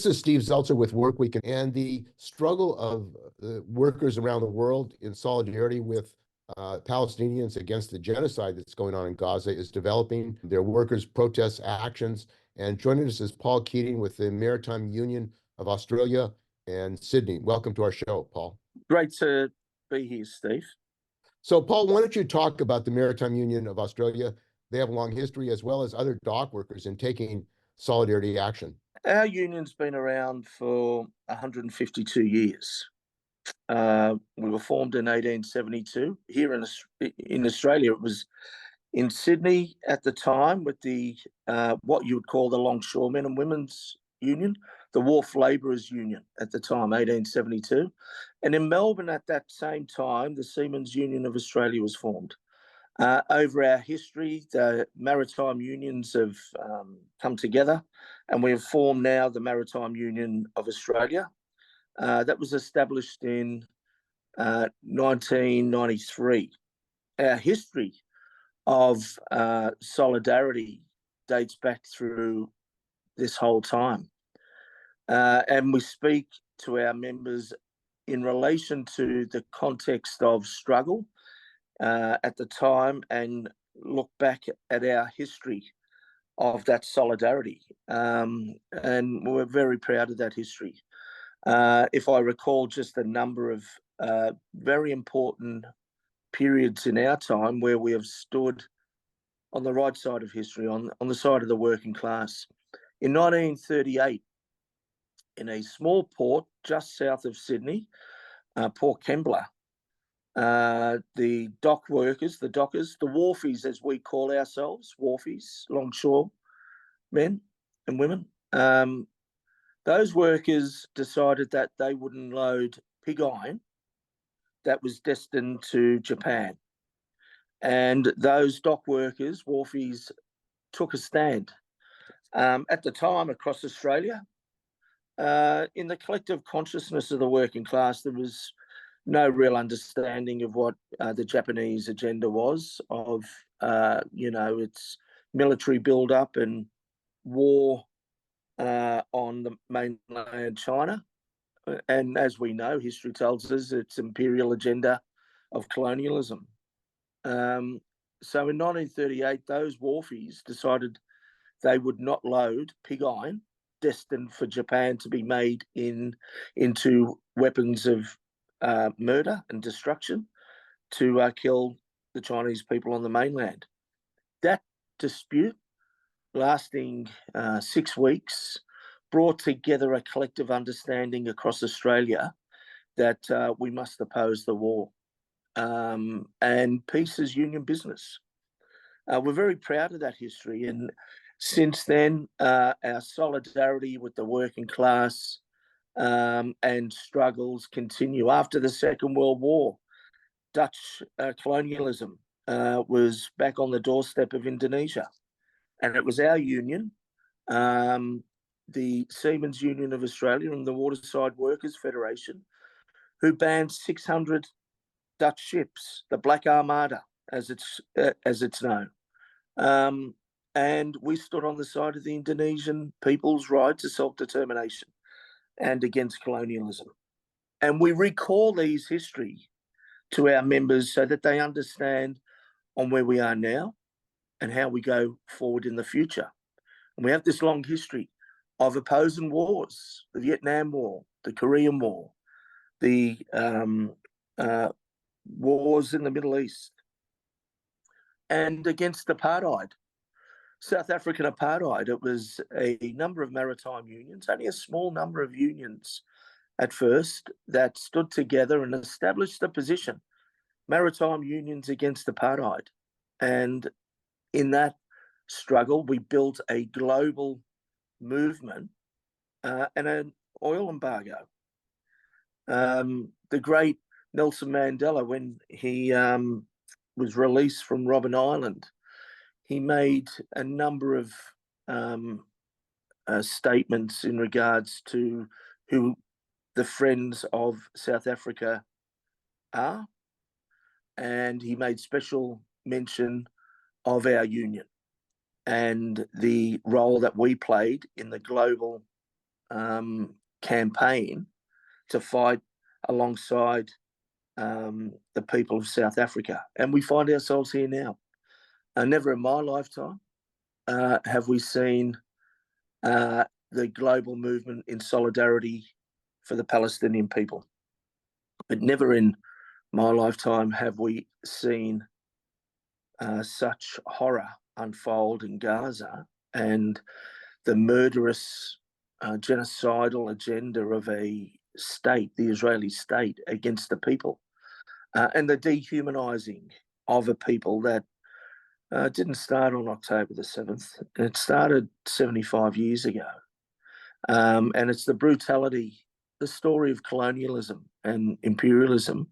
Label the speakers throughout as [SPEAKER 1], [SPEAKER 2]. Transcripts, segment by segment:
[SPEAKER 1] This is Steve Zeltzer with Workweek, and the struggle of workers around the world in solidarity with Palestinians against the genocide that's going on in Gaza is developing. Their workers' protest actions. And joining us is Paul Keating with the Maritime Union of Australia and Sydney. Welcome to our show, Paul.
[SPEAKER 2] Great to be here, Steve.
[SPEAKER 1] So, Paul, why don't you talk about the Maritime Union of Australia? They have a long history, as well as other dock workers, in taking solidarity action.
[SPEAKER 2] Our union's been around for 152 years. We were formed in 1872. Here in Australia, it was in Sydney at the time with the what you would call the Longshoremen and Women's Union, the Wharf Labourers Union at the time, 1872. And in Melbourne at that same time, the Seamen's Union of Australia was formed. Over our history, the maritime unions have come together, and we have formed now the Maritime Union of Australia. That was established in 1993. Our history of solidarity dates back through this whole time. And we speak to our members in relation to the context of struggle at the time and look back at our history of that solidarity. And we're very proud of that history. If I recall just a number of very important periods in our time where we have stood on the right side of history, on the side of the working class. In 1938, in a small port just south of Sydney, Port Kembla, the dock workers, the dockers, the wharfies as we call ourselves, wharfies, longshore men and women, those workers decided that they wouldn't load pig iron that was destined to Japan. And those dock workers, wharfies, took a stand. At the time, across Australia, in the collective consciousness of the working class, there was no real understanding of what the Japanese agenda was of, its military build-up and war on the mainland China. And as we know, history tells us it's imperial agenda of colonialism. So in 1938, those wharfies decided they would not load pig iron destined for Japan to be made into weapons of murder and destruction to kill the Chinese people on the mainland. That dispute, lasting 6 weeks, brought together a collective understanding across Australia that we must oppose the war. And peace is union business. We're very proud of that history. And since then, our solidarity with the working class and struggles continue. After the Second World War, Dutch colonialism was back on the doorstep of Indonesia. And it was our union, the Seamen's Union of Australia and the Waterside Workers Federation, who banned 600 Dutch ships, the Black Armada, as it's known. And we stood on the side of the Indonesian people's right to self-determination and against colonialism. And we recall these history to our members so that they understand on where we are now and how we go forward in the future. And we have this long history of opposing wars, the Vietnam War, the Korean War, the wars in the Middle East, and against apartheid, South African apartheid. It was a number of maritime unions, only a small number of unions at first, that stood together and established the position, maritime unions against apartheid. And in that struggle, we built a global movement and an oil embargo. The great Nelson Mandela, when he was released from Robben Island, he made a number of statements in regards to who the friends of South Africa are, and he made special mention of our union and the role that we played in the global campaign to fight alongside the people of South Africa. And we find ourselves here now. Never in my lifetime have we seen the global movement in solidarity for the Palestinian people. But never in my lifetime have we seen such horror unfold in Gaza and the murderous genocidal agenda of a state, the Israeli state, against the people, and the dehumanizing of a people that didn't start on October the 7th. It started 75 years ago. And it's the brutality, the story of colonialism and imperialism.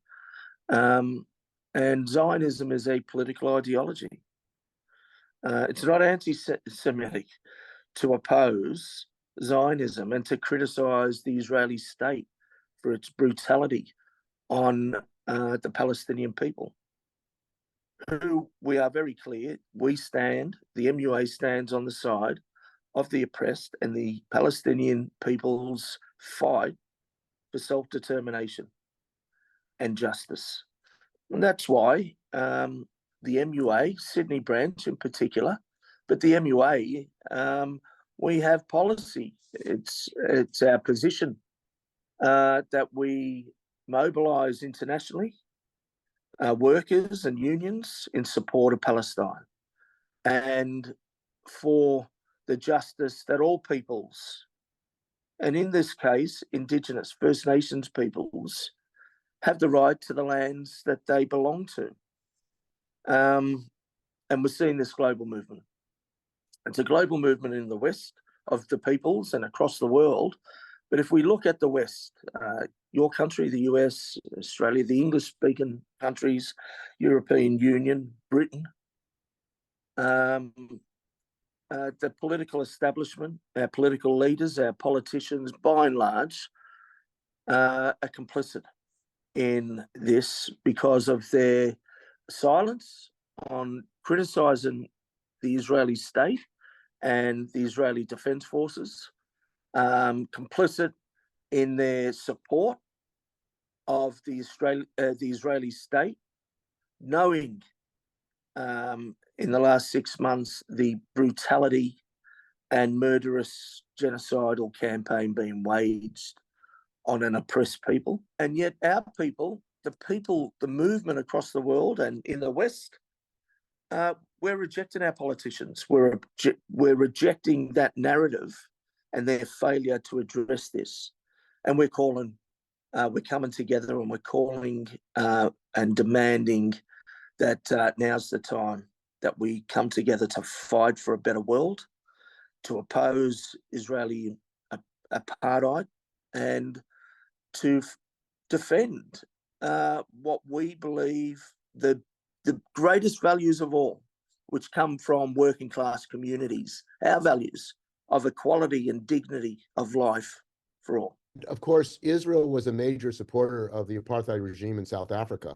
[SPEAKER 2] And Zionism is a political ideology. It's not anti-Semitic to oppose Zionism and to criticize the Israeli state for its brutality on the Palestinian people, who we are very clear, the MUA stands on the side of the oppressed and the Palestinian people's fight for self-determination and justice. And that's why the MUA, Sydney branch in particular, but the MUA, we have policy. It's our position that we mobilise internationally, workers and unions in support of Palestine, and for the justice that all peoples, and in this case, Indigenous First Nations peoples, have the right to the lands that they belong to. And we're seeing this global movement. It's a global movement in the West of the peoples and across the world. But if we look at the West, your country, the US, Australia, the English-speaking countries, European Union, Britain, the political establishment, our political leaders, our politicians, by and large, are complicit in this because of their silence on criticising the Israeli state and the Israeli Defence Forces, complicit in their support of the Israeli state, knowing in the last 6 months the brutality and murderous genocidal campaign being waged on an oppressed people. And yet our people, the movement across the world and in the West, we're rejecting our politicians. We're rejecting that narrative and their failure to address this. And we're coming together and we're calling and demanding that now's the time that we come together to fight for a better world, to oppose Israeli apartheid, and to defend what we believe the greatest values of all, which come from working class communities, our values of equality and dignity of life for all.
[SPEAKER 1] Of course, Israel was a major supporter of the apartheid regime in South Africa.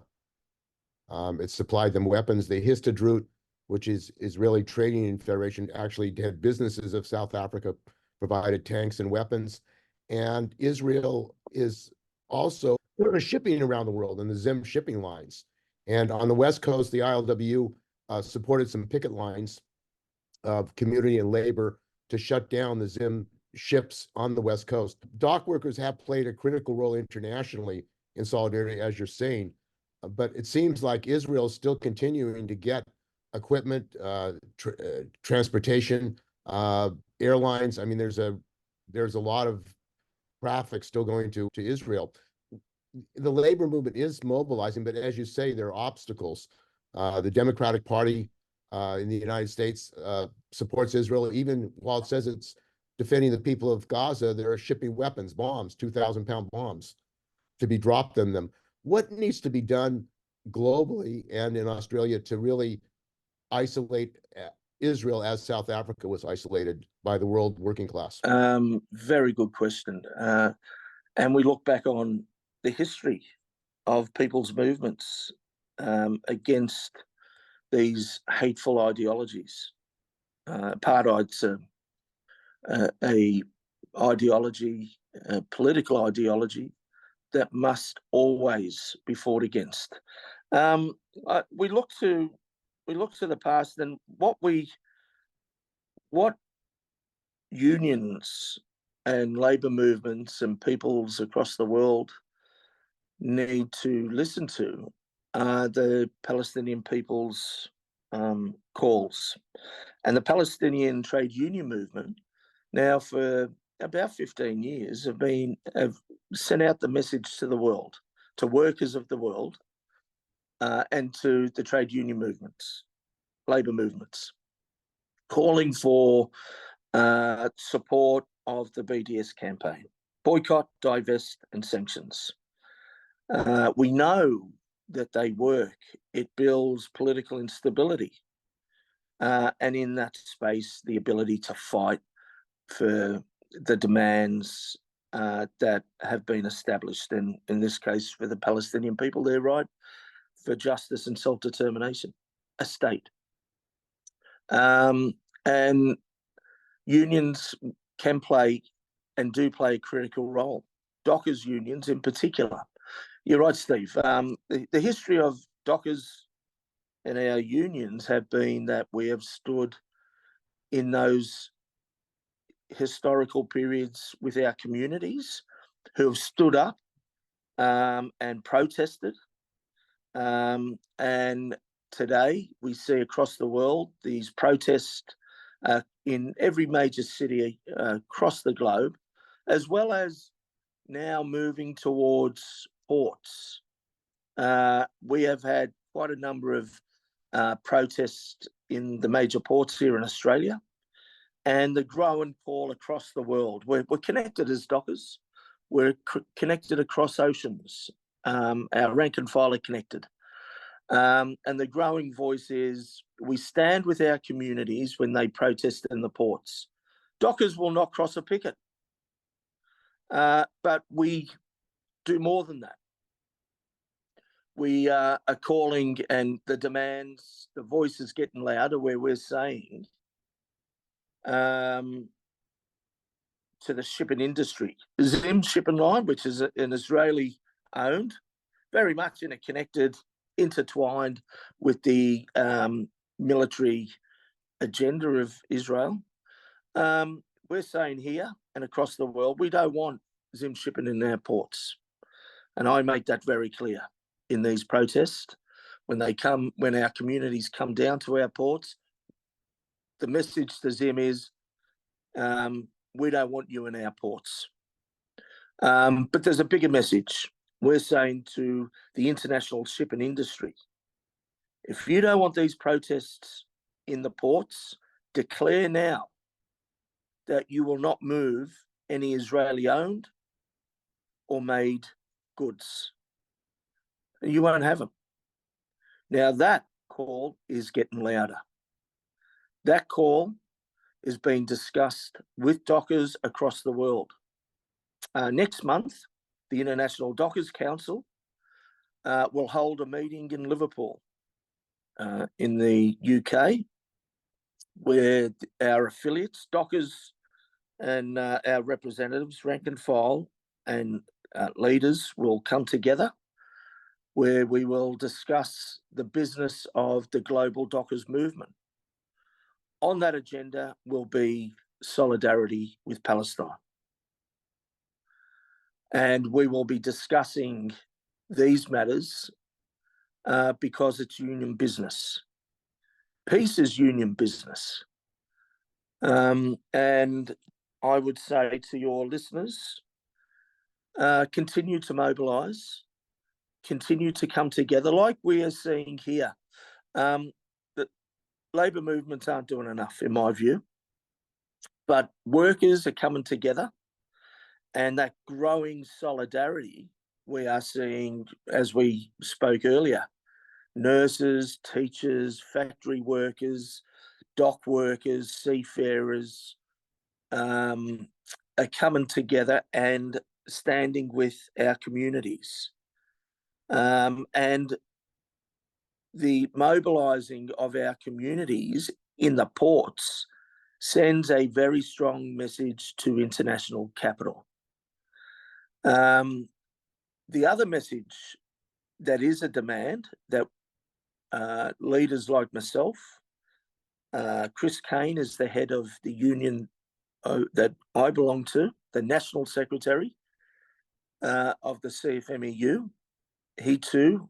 [SPEAKER 1] It supplied them weapons. The Histadrut, which is Israeli Trading Federation, actually had businesses of South Africa, provided tanks and weapons. And Israel is also shipping around the world in the ZIM shipping lines. And on the West Coast, the ILWU supported some picket lines of community and labor to shut down the ZIM ships on the West Coast. Dock workers have played a critical role internationally in solidarity, as you're saying, but it seems like Israel is still continuing to get equipment, transportation, airlines. I mean, there's a lot of traffic still going to Israel. The labor movement is mobilizing, but as you say, there are obstacles. The Democratic Party in the United States supports Israel, even while it says it's defending the people of Gaza. They're shipping weapons, bombs, 2,000-pound bombs to be dropped on them. What needs to be done globally and in Australia to really isolate Israel as South Africa was isolated by the world working class?
[SPEAKER 2] Very good question. And we look back on the history of people's movements against these hateful ideologies. Apartheid's a ideology, political ideology, that must always be fought against. We look to the past, and what unions and labour movements and peoples across the world need to listen to are the Palestinian people's calls. And the Palestinian trade union movement, now for about 15 years, have sent out the message to the world, to workers of the world, and to the trade union movements, labour movements, calling for support of the BDS campaign: boycott, divest, and sanctions. We know that they work. It builds political instability, and in that space, the ability to fight for the demands that have been established, and in this case, for the Palestinian people, their right for justice and self-determination, a state. And unions can play and do play a critical role. Dockers unions in particular. You're right, Steve. The history of Dockers and our unions have been that we have stood in those historical periods with our communities, who have stood up and protested. And today we see across the world these protests in every major city across the globe, as well as now moving towards ports. We have had quite a number of protests in the major ports here in Australia, and the growing call across the world. We're connected as Dockers. We're connected across oceans. Our rank and file are connected. And the growing voice is, we stand with our communities when they protest in the ports. Dockers will not cross a picket. But we do more than that. We are calling, and the demands, the voice is getting louder, where we're saying to the shipping industry, ZIM shipping line, which is an Israeli owned, very much intertwined with the military agenda of Israel. We're saying here and across the world, we don't want ZIM shipping in our ports. And I make that very clear in these protests. When our communities come down to our ports, the message to ZIM is, we don't want you in our ports. But there's a bigger message. We're saying to the international shipping industry, if you don't want these protests in the ports, declare now that you will not move any Israeli-owned or made goods. You won't have them. Now that call is getting louder. That call is being discussed with Dockers across the world. Next month, the International Dockers Council will hold a meeting in Liverpool, in the UK, where our affiliates, Dockers, and our representatives, rank and file, and leaders will come together, where we will discuss the business of the global Dockers movement. On that agenda will be solidarity with Palestine. And we will be discussing these matters because it's union business. Peace is union business. And I would say to your listeners, continue to mobilise, continue to come together like we are seeing here. That labour movements aren't doing enough, in my view, but workers are coming together, and that growing solidarity we are seeing, as we spoke earlier, nurses, teachers, factory workers, dock workers, seafarers are coming together and standing with our communities. And the mobilising of our communities in the ports sends a very strong message to international capital. The other message that is a demand that leaders like myself, Chris Kane is the head of the union that I belong to, the National Secretary of the CFMEU. He too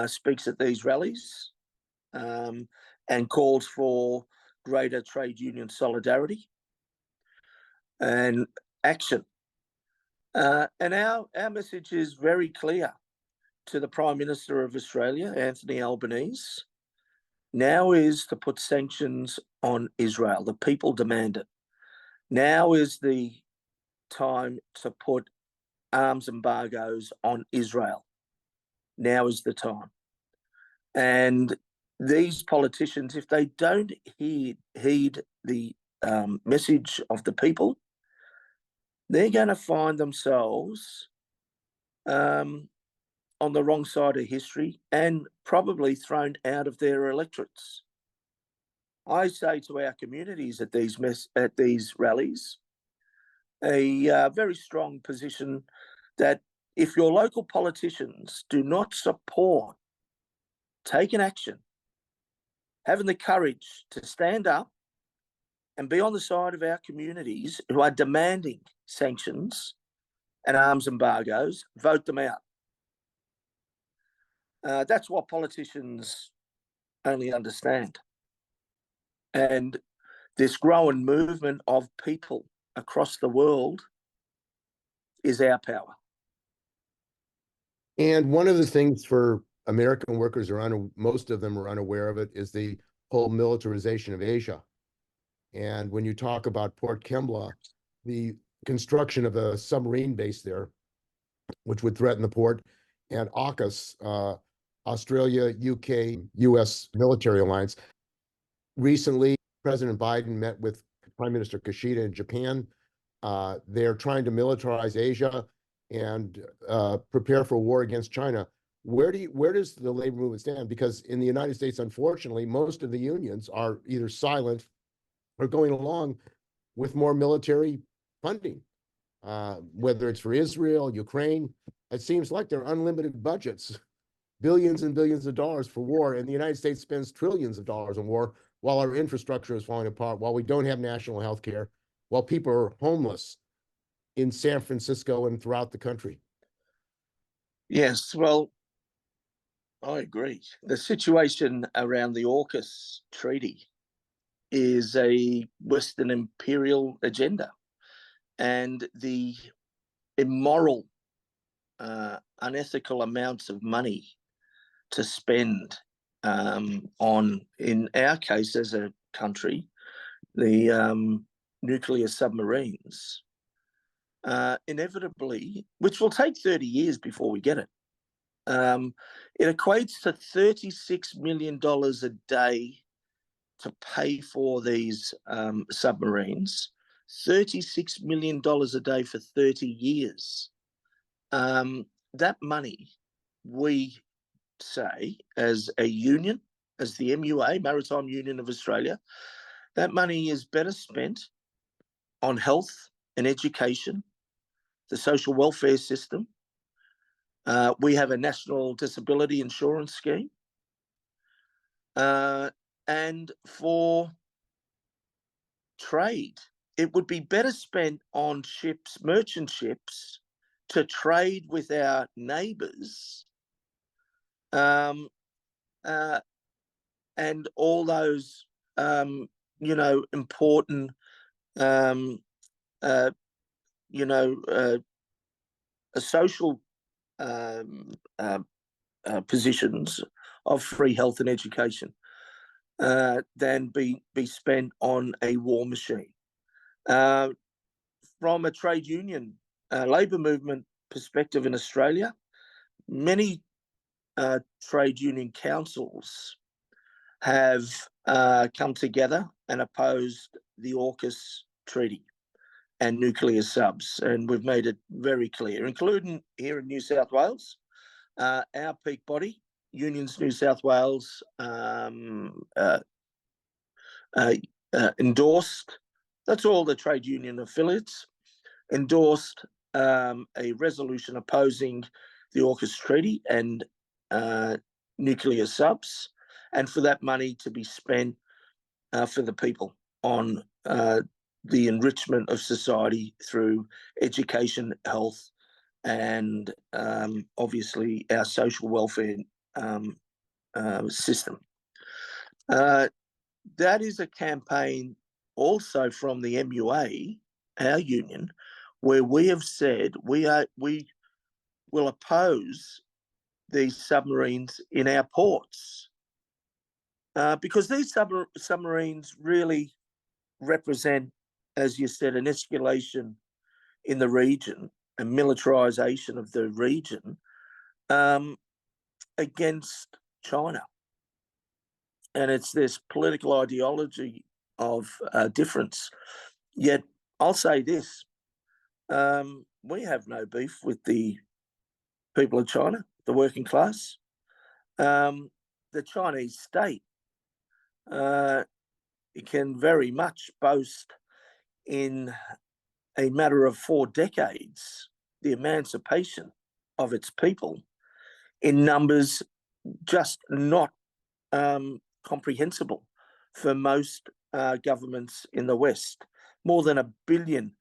[SPEAKER 2] speaks at these rallies and calls for greater trade union solidarity and action. And our message is very clear to the Prime Minister of Australia, Anthony Albanese. Now is to put sanctions on Israel. The people demand it. Now is the time to put arms embargoes on Israel. Now is the time. And these politicians, if they don't heed the message of the people, they're going to find themselves on the wrong side of history and probably thrown out of their electorates. I say to our communities at these rallies, a very strong position that if your local politicians do not support taking action, having the courage to stand up and be on the side of our communities who are demanding sanctions and arms embargoes, vote them out. That's what politicians only understand. And this growing movement of people across the world is our power.
[SPEAKER 1] And one of the things for American workers most of them are unaware of it, is the whole militarization of Asia. And when you talk about Port Kembla, the construction of a submarine base there, which would threaten the port, and AUKUS, Australia, UK, US military alliance. Recently, President Biden met with Prime Minister Kishida in Japan. They're trying to militarize Asia and prepare for war against China. Where does the labor movement stand? Because in the United States, unfortunately, most of the unions are either silent or going along with more military funding, whether it's for Israel, Ukraine. It seems like they're unlimited budgets, billions and billions of dollars for war, and the United States spends trillions of dollars on war while our infrastructure is falling apart, while we don't have national health care, while people are homeless in San Francisco and throughout the country.
[SPEAKER 2] Yes, well, I agree. The situation around the AUKUS treaty is a Western imperial agenda, and the immoral, unethical amounts of money to spend on, in our case as a country, the nuclear submarines, inevitably, which will take 30 years before we get it, it equates to $36 million a day to pay for these submarines, $36 million a day for 30 years. That money, we say, as a union, as the MUA, Maritime Union of Australia, that money is better spent on health and education, the social welfare system. We have a national disability insurance scheme. And for trade, it would be better spent on ships, merchant ships, to trade with our neighbours, and all those, important, social positions of free health and education, than be spent on a war machine. From a trade union, labour movement perspective in Australia, many trade union councils have come together and opposed the AUKUS treaty and nuclear subs, and we've made it very clear, including here in New South Wales. Our peak body, Unions New South Wales, endorsed That's all the trade union affiliates endorsed a resolution opposing the AUKUS treaty and nuclear subs, and for that money to be spent for the people on the enrichment of society through education, health, and obviously our social welfare system. That is a campaign also from the MUA, our union, where we have said we will oppose these submarines in our ports because these submarines really represent, as you said, an escalation in the region and militarization of the region against China. And it's this political ideology of difference. Yet I'll say this, we have no beef with the people of China, the working class. The Chinese state it can very much boast in a matter of 4 decades the emancipation of its people in numbers just not comprehensible for most governments in the West. More than 1 billion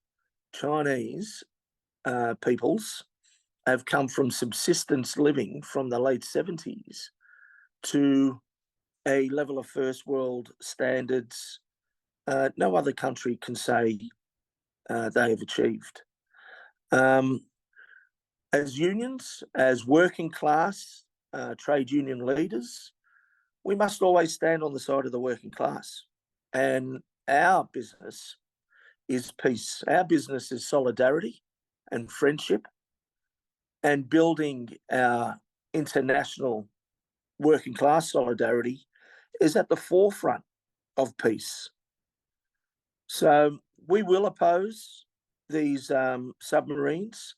[SPEAKER 2] Chinese peoples have come from subsistence living from the late 70s to a level of first world standards no other country can say they have achieved. As unions, as working class trade union leaders, we must always stand on the side of the working class. And our business is peace. Our business is solidarity and friendship, and building our international working class solidarity is at the forefront of peace. So we will oppose these submarines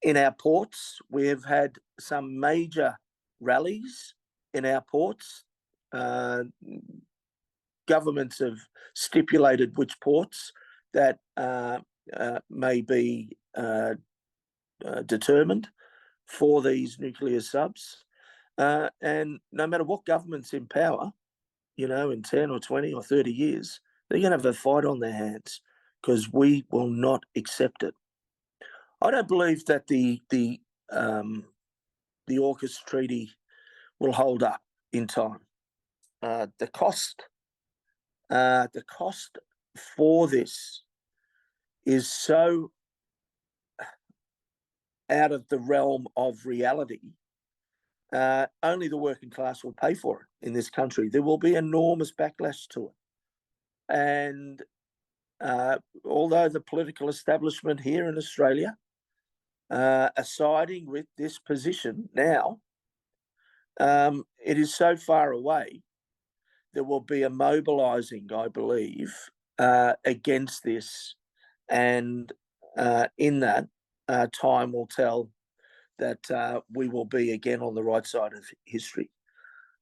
[SPEAKER 2] in our ports. We have had some major rallies in our ports. Governments have stipulated which ports that may be determined for these nuclear subs. And no matter what government's in power, in 10 or 20 or 30 years, they're going to have a fight on their hands because we will not accept it. I don't believe that the AUKUS treaty will hold up in time. The cost for this is so out of the realm of reality. Only the working class will pay for it in this country. There will be enormous backlash to it. And although the political establishment here in Australia are siding with this position now, it is so far away. There will be a mobilising, I believe, against this. And in that, time will tell that we will be again on the right side of history.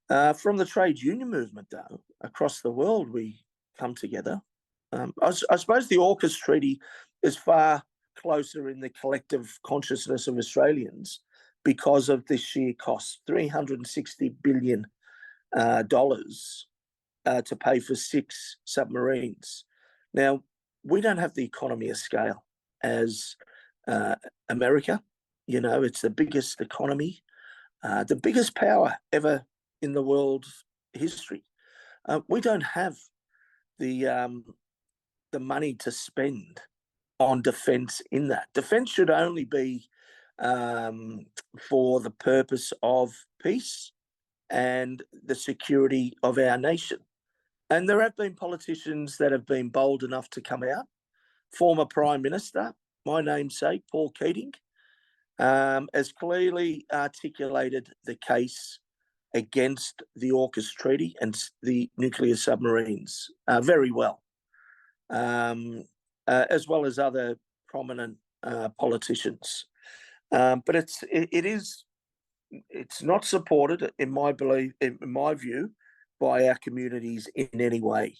[SPEAKER 2] From the trade union movement, though, across the world, we come together. I suppose the AUKUS treaty is far closer in the collective consciousness of Australians because of the sheer cost, $360 billion to pay for 6 submarines. Now, we don't have the economy of scale as America. It's the biggest economy, the biggest power ever in the world's history. We don't have the money to spend on defence in that. Defence should only be for the purpose of peace and the security of our nation. And there have been politicians that have been bold enough to come out. Former Prime Minister, my namesake, Paul Keating, has clearly articulated the case against the AUKUS treaty and the nuclear submarines very well, as well as other prominent politicians. But it's not supported, in my view, by our communities in any way.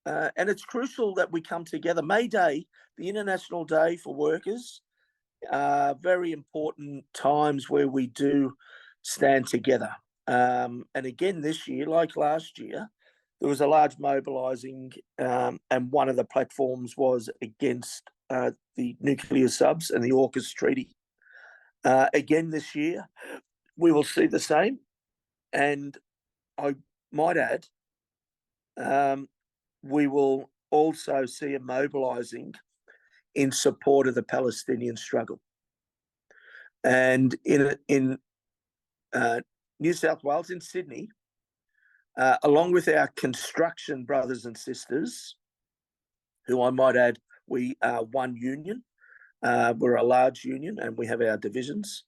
[SPEAKER 2] and it's crucial that we come together. May Day, the International Day for Workers, very important times where we do stand together. And again, this year, like last year, there was a large mobilising, and one of the platforms was against the nuclear subs and the AUKUS treaty. Again, this year, we will see the same. And I might add, we will also see a mobilising in support of the Palestinian struggle. And in New South Wales, in Sydney, along with our construction brothers and sisters, who I might add, we are one union. We're a large union and we have our divisions,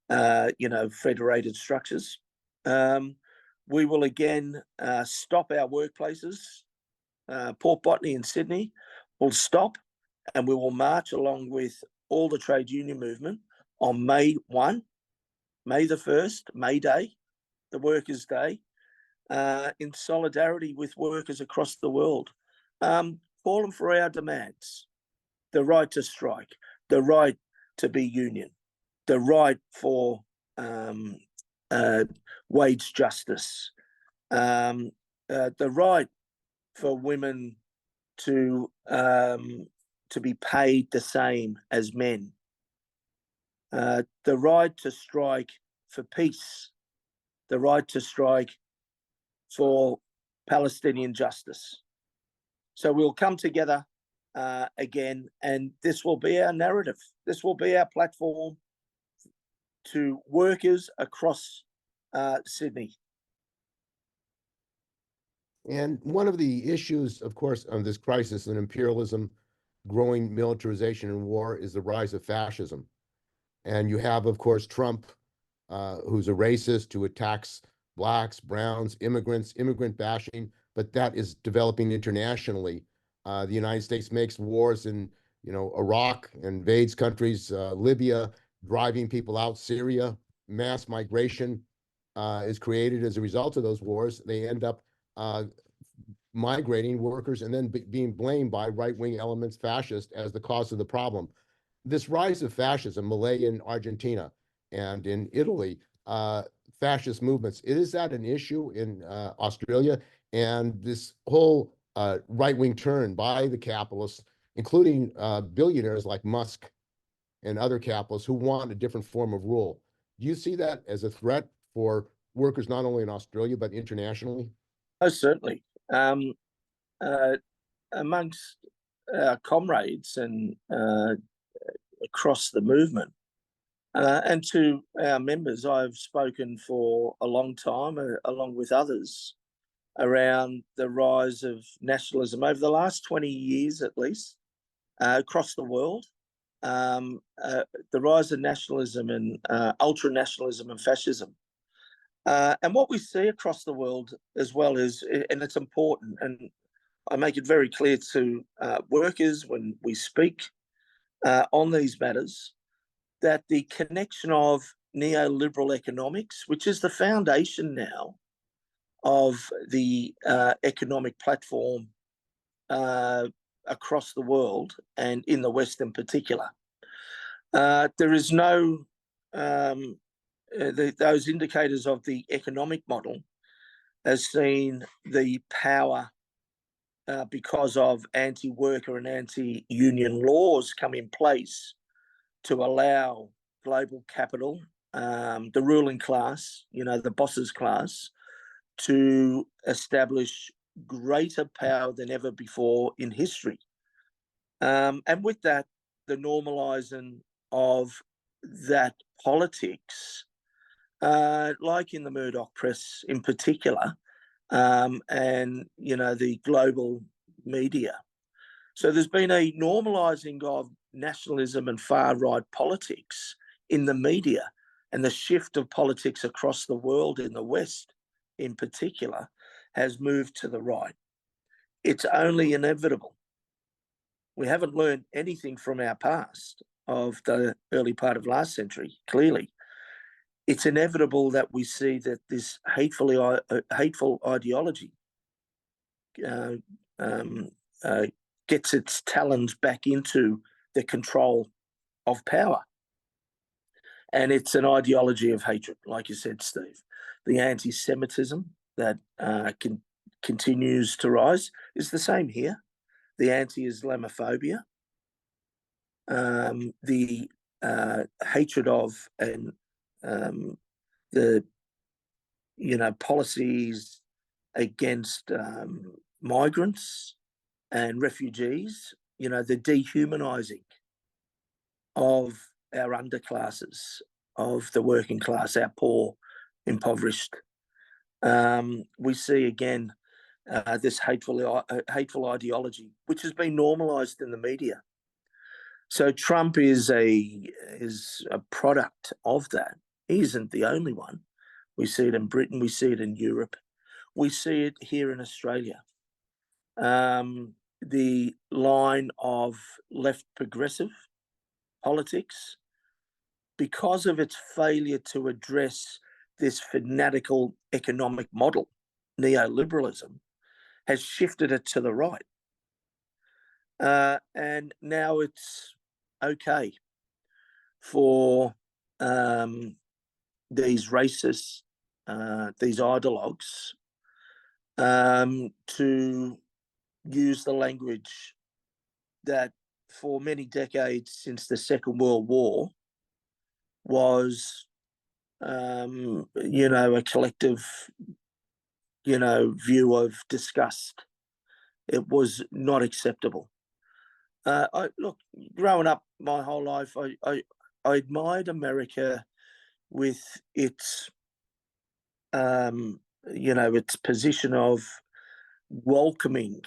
[SPEAKER 2] federated structures. We will again stop our workplaces. Port Botany in Sydney will stop, and we will march along with all the trade union movement on May 1, May the 1st, May Day, the Workers' Day, in solidarity with workers across the world, calling for our demands: the right to strike, the right to be union, the right for wage justice, the right for women to be paid the same as men, the right to strike for peace, the right to strike for Palestinian justice. So we'll come together again, and this will be our narrative. This will be our platform to workers across Sydney.
[SPEAKER 1] And one of the issues, of course, of this crisis and imperialism, growing militarization and war is the rise of fascism. And you have, of course, Trump, who's a racist, who attacks blacks, browns, immigrants, immigrant bashing, but that is developing internationally. The United States makes wars in, Iraq, invades countries, Libya, driving people out, Syria, mass migration is created as a result of those wars. They end up migrating workers and then being blamed by right-wing elements, fascist, as the cause of the problem. This rise of fascism, Malay in Argentina and in Italy, fascist movements, is that an issue in Australia? And this whole right-wing turn by the capitalists, including billionaires like Musk and other capitalists who want a different form of rule. Do you see that as a threat for workers not only in Australia but internationally?
[SPEAKER 2] Oh, certainly. Amongst our comrades and across the movement, and to our members, I've spoken for a long time, along with others, around the rise of nationalism over the last 20 years at least, across the world. The rise of nationalism and ultra-nationalism and fascism. And what we see across the world as well is, and it's important, and I make it very clear to workers when we speak on these matters, that the connection of neoliberal economics, which is the foundation now of the economic platform across the world and in the West in particular, there is no those indicators of the economic model has seen the power because of anti-worker and anti-union laws come in place to allow global capital, the ruling class, the bosses class, to establish greater power than ever before in history. And with that, the normalizing of that politics, like in the Murdoch press in particular, and the global media. So there's been a normalizing of nationalism and far-right politics in the media, and the shift of politics across the world in the West in particular has moved to the right. It's only inevitable. We haven't learned anything from our past of the early part of last century, clearly. It's inevitable that we see that this hateful ideology gets its talons back into the control of power. And it's an ideology of hatred, like you said, Steve. The anti-Semitism that continues to rise is the same here. The anti-Islamophobia, the hatred of and the policies against migrants and refugees, the dehumanizing of our underclasses, of the working class, our poor, impoverished. We see again this hateful ideology, which has been normalized in the media. So Trump is a product of that. He isn't the only one. We see it in Britain. We see it in Europe. We see it here in Australia. The line of left progressive politics, because of its failure to address this fanatical economic model, neoliberalism, has shifted it to the right. And now it's okay for these racists, these ideologues, to use the language that for many decades since the Second World War was, a collective, view of disgust. It was not acceptable. Look, growing up my whole life, I admired America with its, its position of welcoming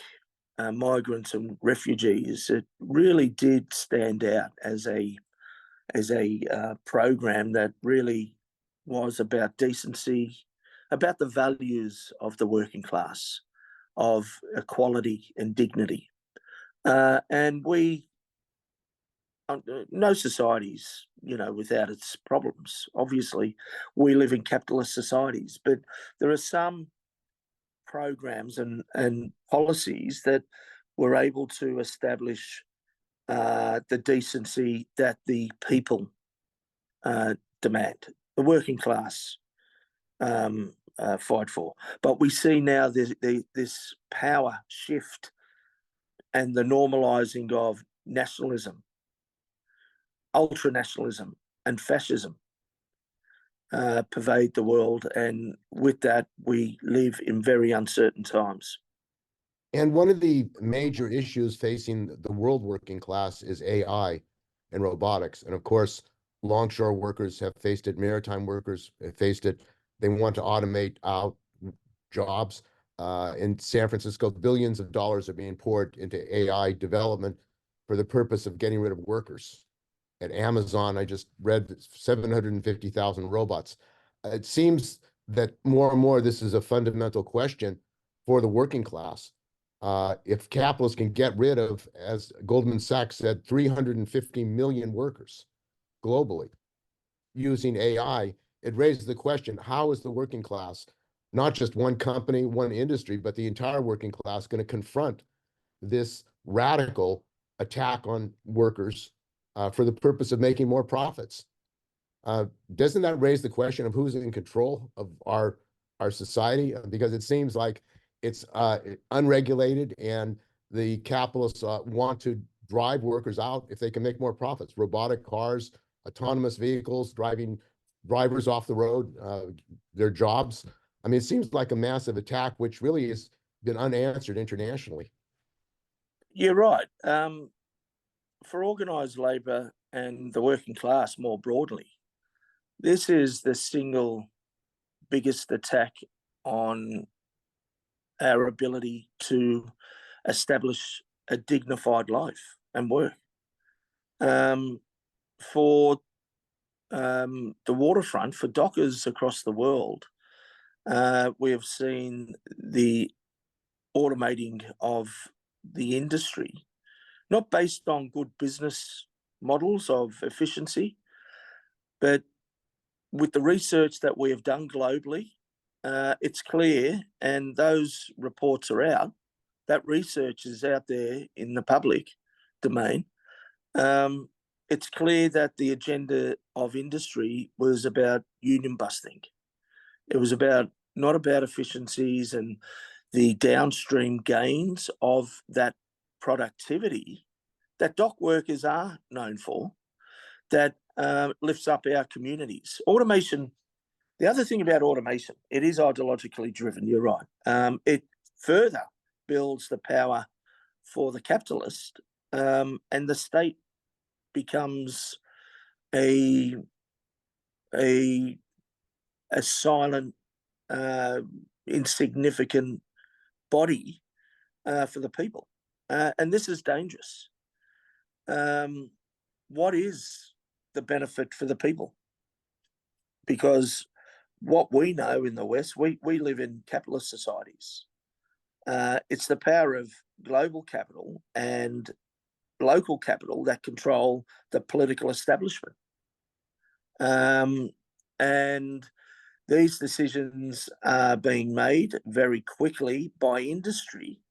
[SPEAKER 2] migrants and refugees. It really did stand out as a program that really was about decency, about the values of the working class, of equality and dignity. And no societies, without its problems. Obviously, we live in capitalist societies, but there are some programs and policies that were able to establish the decency that the people demand, the working class fight for. But we see now this power shift and the normalizing of nationalism, ultranationalism, and fascism pervade the world. And with that, we live in very uncertain times.
[SPEAKER 1] And one of the major issues facing the world working class is AI and robotics. And of course, longshore workers have faced it, maritime workers have faced it. They want to automate out jobs. In San Francisco, billions of dollars are being poured into AI development for the purpose of getting rid of workers. At Amazon, I just read 750,000 robots. It seems that more and more this is a fundamental question for the working class. If capitalists can get rid of, as Goldman Sachs said, 350 million workers globally using AI, it raises the question, how is the working class, not just one company, one industry, but the entire working class, going to confront this radical attack on workers for the purpose of making more profits? Doesn't that raise the question of who's in control of our society? Because it seems like it's unregulated, and the capitalists want to drive workers out if they can make more profits. Robotic cars, autonomous vehicles, driving drivers off the road, their jobs. I mean, it seems like a massive attack, which really has been unanswered internationally.
[SPEAKER 2] You're right. For organised labour and the working class more broadly, this is the single biggest attack on our ability to establish a dignified life and work. For the waterfront, for dockers across the world, we have seen the automating of the industry, not based on good business models of efficiency, but with the research that we have done globally, it's clear, and those reports are out, that research is out there in the public domain. It's clear that the agenda of industry was about union busting. It was not about efficiencies and the downstream gains of that productivity that dock workers are known for, that lifts up our communities. Automation, the other thing about automation, it is ideologically driven, you're right. It further builds the power for the capitalist, and the state becomes a silent, insignificant body for the people. And this is dangerous. What is the benefit for the people? Because what we know in the West, we live in capitalist societies. It's the power of global capital and local capital that control the political establishment. And these decisions are being made very quickly by industry.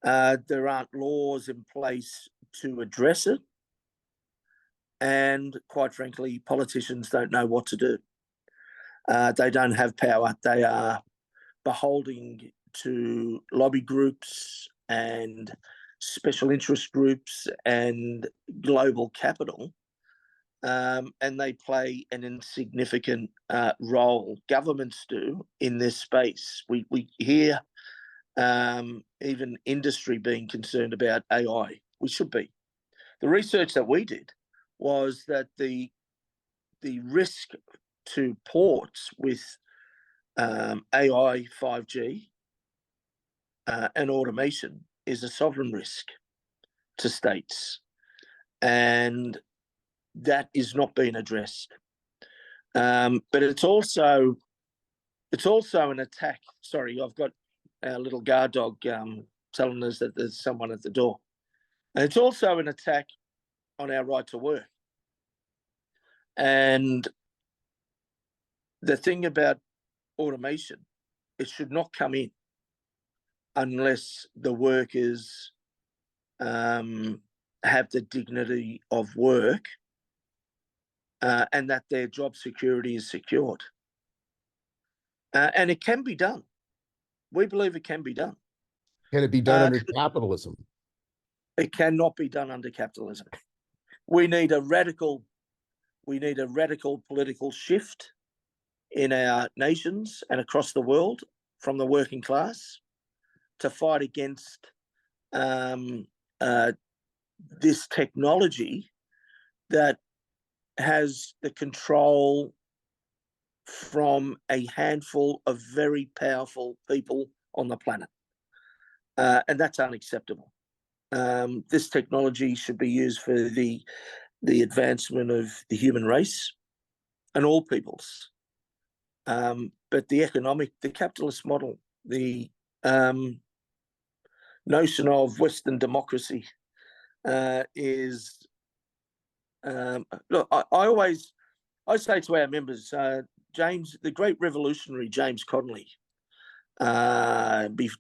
[SPEAKER 2] There aren't laws in place to address it. And quite frankly, politicians don't know what to do. They don't have power. They are beholden to lobby groups and special interest groups and global capital. And they play an insignificant role. Governments do in this space. We hear even industry being concerned about AI. We should be. The research that we did was that the risk to ports with AI, 5G, and automation is a sovereign risk to states, and that is not being addressed. But it's also an attack. Sorry, I've got our little guard dog telling us that there's someone at the door. And it's also an attack on our right to work. And the thing about automation, it should not come in unless the workers have the dignity of work and that their job security is secured. And it can be done. We believe it can be done.
[SPEAKER 1] Can it be done under capitalism?
[SPEAKER 2] It cannot be done under capitalism. We need a radical political shift in our nations and across the world from the working class to fight against this technology that has the control from a handful of very powerful people on the planet. And that's unacceptable. This technology should be used for the advancement of the human race and all peoples. But the capitalist model, the notion of Western democracy is, look, I say to our members, the great revolutionary James Connolly,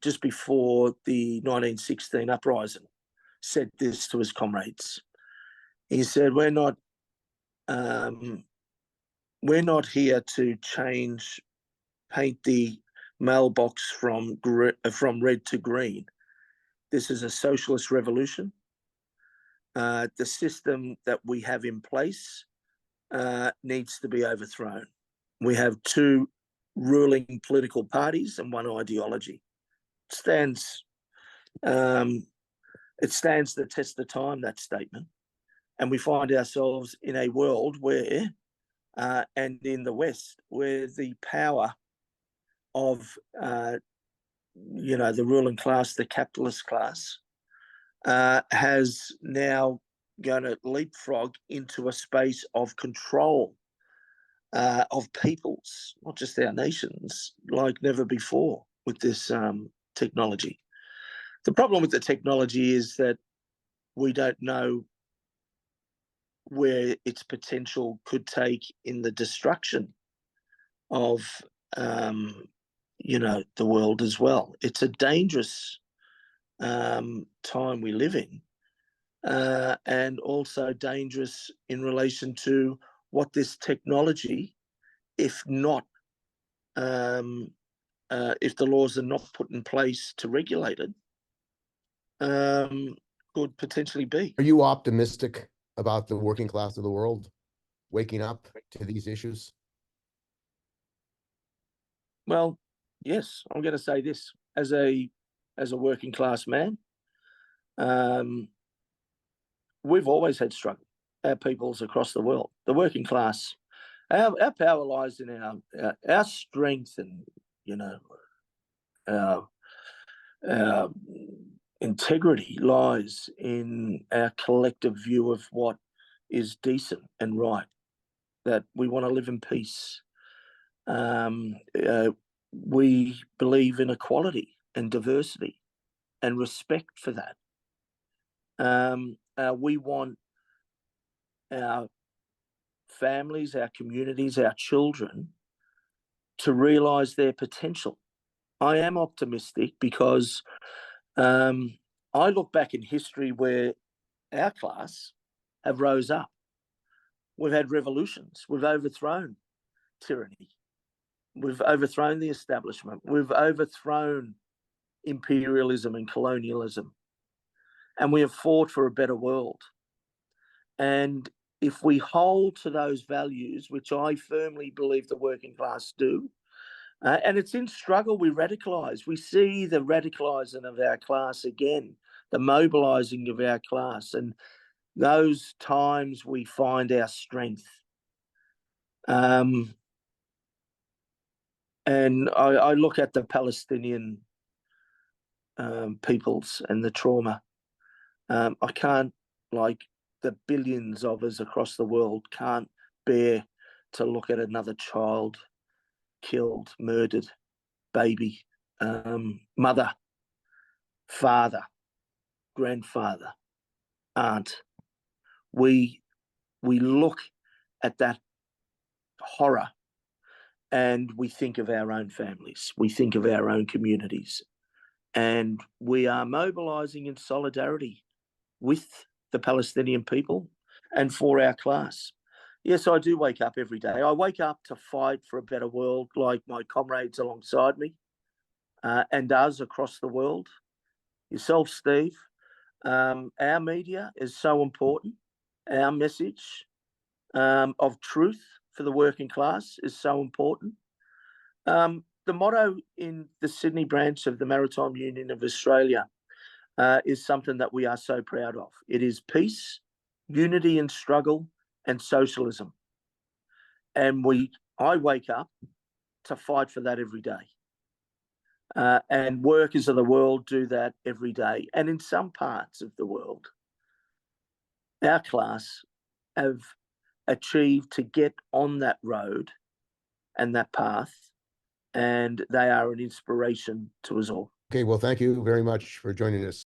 [SPEAKER 2] just before the 1916 uprising, said this to his comrades. He said, we're not here to paint the mailbox from red to green. This is a socialist revolution. The system that we have in place needs to be overthrown. We have two ruling political parties and one ideology. It stands the test of time, that statement. And we find ourselves in a world where, and in the West, where the power of, the ruling class, the capitalist class, has now going to leapfrog into a space of control of peoples, not just our nations, like never before with this technology. The problem with the technology is that we don't know where its potential could take in the destruction of, the world as well. It's a dangerous time we live in, and also dangerous in relation to what this technology, if not, if the laws are not put in place to regulate it, could potentially be.
[SPEAKER 1] Are you optimistic about the working class of the world waking up to these issues?
[SPEAKER 2] Well, yes, I'm going to say this as a working class man. We've always had struggle. Our peoples across the world, the working class, our power lies in our strength, and our integrity lies in our collective view of what is decent and right. That we want to live in peace. We believe in equality and diversity and respect for that. We want our families, our communities, our children to realise their potential. I am optimistic because I look back in history where our class have rose up. We've had revolutions. We've overthrown tyranny. We've overthrown the establishment. We've overthrown imperialism and colonialism. And we have fought for a better world. And if we hold to those values, which I firmly believe the working class do, and it's in struggle, we radicalise. We see the radicalising of our class again, the mobilising of our class. And those times we find our strength. And I look at the Palestinian peoples and the trauma. I can't, like the billions of us across the world, can't bear to look at another child killed, murdered, baby, mother, father, grandfather, aunt. We look at that horror and we think of our own families, we think of our own communities, and we are mobilising in solidarity with the Palestinian people and for our class. Yes, I do wake up every day. I wake up to fight for a better world, like my comrades alongside me, and us across the world. Yourself, Steve. Our media is so important. Our message of truth for the working class is so important. The motto in the Sydney branch of the Maritime Union of Australia is something that we are so proud of. It is peace, unity and struggle, and socialism. And I wake up to fight for that every day. And workers of the world do that every day. And in some parts of the world, our class have achieved to get on that road and that path, and they are an inspiration to us all.
[SPEAKER 1] Okay, well, thank you very much for joining us.